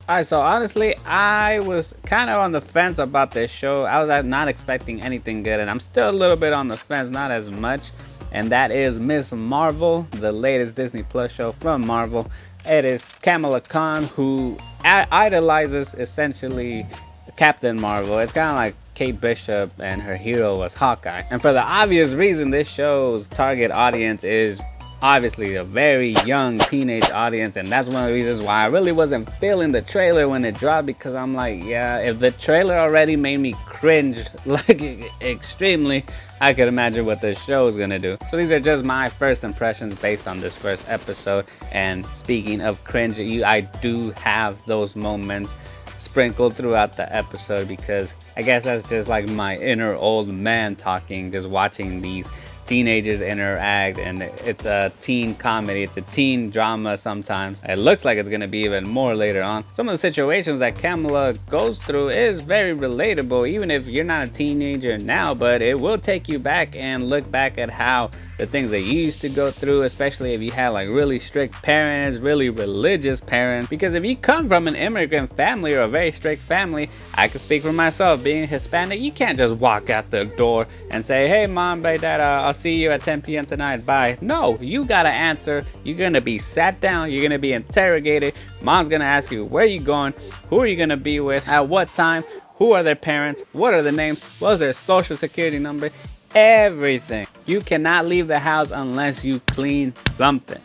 Alright, so honestly, I was kind of on the fence about this show. I was not expecting anything good, and I'm still a little bit on the fence, not as much. And that is Ms. Marvel, the latest Disney Plus show from Marvel. It is Kamala Khan, who idolizes essentially Captain Marvel. It's kind of like Kate Bishop, and her hero was Hawkeye. And for the obvious reason, this show's target audience is obviously a very young teenage audience, and that's one of the reasons why I really wasn't feeling the trailer when it dropped, because I'm like, yeah, if the trailer already made me cringe like extremely, I could imagine what the show is gonna do. So these are just my first impressions based on this first episode. And speaking of cringe, I do have those moments sprinkled throughout the episode, because I guess that's just like my inner old man talking, just watching these teenagers interact. And it's a teen comedy, it's a teen drama sometimes. It looks like it's gonna be even more later on. Some of the situations that Kamala goes through is very relatable, even if you're not a teenager now, but it will take you back and look back at how the things that you used to go through, especially if you had like really strict parents, really religious parents. Because if you come from an immigrant family or a very strict family, I can speak for myself, being Hispanic, you can't just walk out the door and say, hey mom, hey dad, I'll see you at 10 p.m. tonight, bye. No, you gotta answer. You're gonna be sat down, you're gonna be interrogated. Mom's gonna ask you, where are you going? Who are you gonna be with? At what time? Who are their parents? What are the names? What's their social security number? Everything. You cannot leave the house unless you clean something.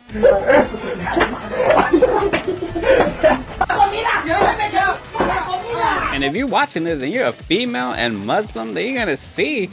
And if you're watching this and you're a female and Muslim, then you're gonna see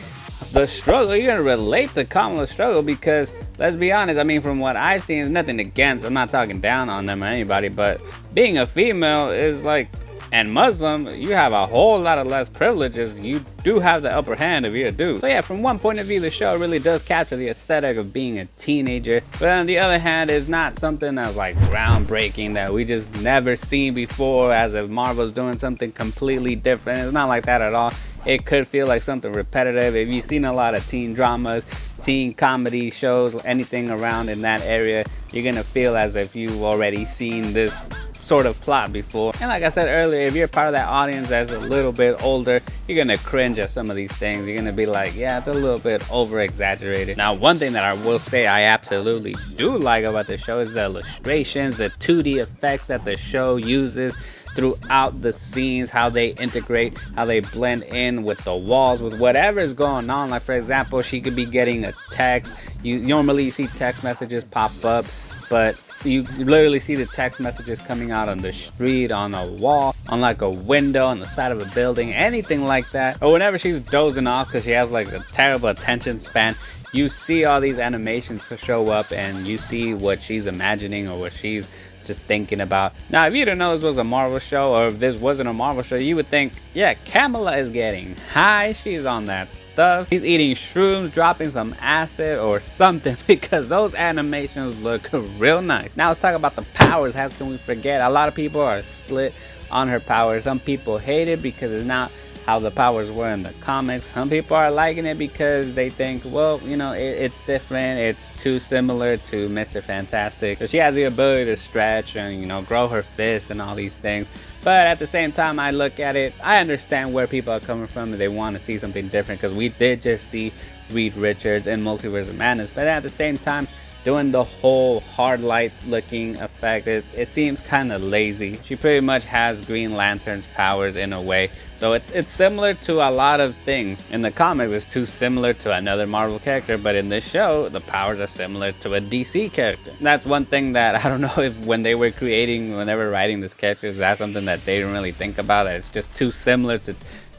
the struggle. You're gonna relate to Kamala's struggle, because let's be honest, I mean, from what I've seen, there's nothing against, I'm not talking down on them or anybody, but being a female is like, and Muslim, you have a whole lot of less privileges. You do have the upper hand if you're a dude. So yeah, from one point of view, the show really does capture the aesthetic of being a teenager. But on the other hand, it's not something that's like groundbreaking that we just never seen before, as if Marvel's doing something completely different. It's not like that at all. It could feel like something repetitive. If you've seen a lot of teen dramas, teen comedy shows, anything around in that area, you're gonna feel as if you've already seen this sort of plot before. And like I said earlier, if you're part of that audience that's a little bit older, you're gonna cringe at some of these things. You're gonna be like, yeah, it's a little bit over exaggerated. Now, one thing that I will say I absolutely do like about the show is the illustrations, the 2D effects that the show uses throughout the scenes, how they integrate, how they blend in with the walls, with whatever is going on. Like for example, she could be getting a text. You normally see text messages pop up, but you literally see the text messages coming out on the street, on a wall, on like a window, on the side of a building, anything like that. Or whenever she's dozing off because she has like a terrible attention span, you see all these animations show up, and you see what she's imagining or what she's just thinking about. Now, if you didn't know this was a Marvel show, or if this wasn't a Marvel show, you would think, yeah, Kamala is getting high, she's on that stuff, she's eating shrooms, dropping some acid or something, because those animations look real nice. Now let's talk about the powers. How can we forget? A lot of people are split on her powers. Some people hate it because it's not how the powers were in the comics. Some people are liking it because they think, well, you know, it's different, it's too similar to Mr. Fantastic. So she has the ability to stretch and, you know, grow her fist and all these things. But at the same time, I look at it, I understand where people are coming from, and they want to see something different, because we did just see Reed Richards in Multiverse of Madness. But at the same time, doing the whole hard light looking effect, it seems kind of lazy. She pretty much has Green Lantern's powers in a way, so it's similar to a lot of things. In the comics, it's too similar to another Marvel character, but in this show, the powers are similar to a DC character. That's one thing that I don't know if when they were writing this character, that's something that they didn't really think about, that it's just too similar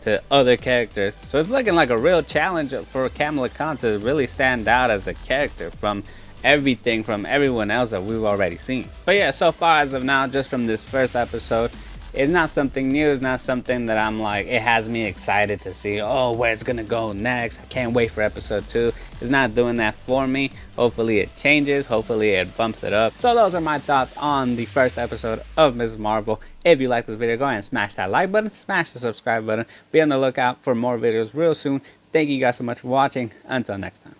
to other characters. So it's looking like a real challenge for Kamala Khan to really stand out as a character from everything from everyone else that we've already seen. But yeah, so far as of now, just from this first episode, it's not something new. It's not something that I'm like, it has me excited to see, oh, where it's gonna go next. I can't wait for episode 2. It's not doing that for me. Hopefully it changes. Hopefully it bumps it up. So those are my thoughts on the first episode of Ms. Marvel. If you like this video, go ahead and smash that like button, smash the subscribe button. Be on the lookout for more videos real soon. Thank you guys so much for watching. Until next time.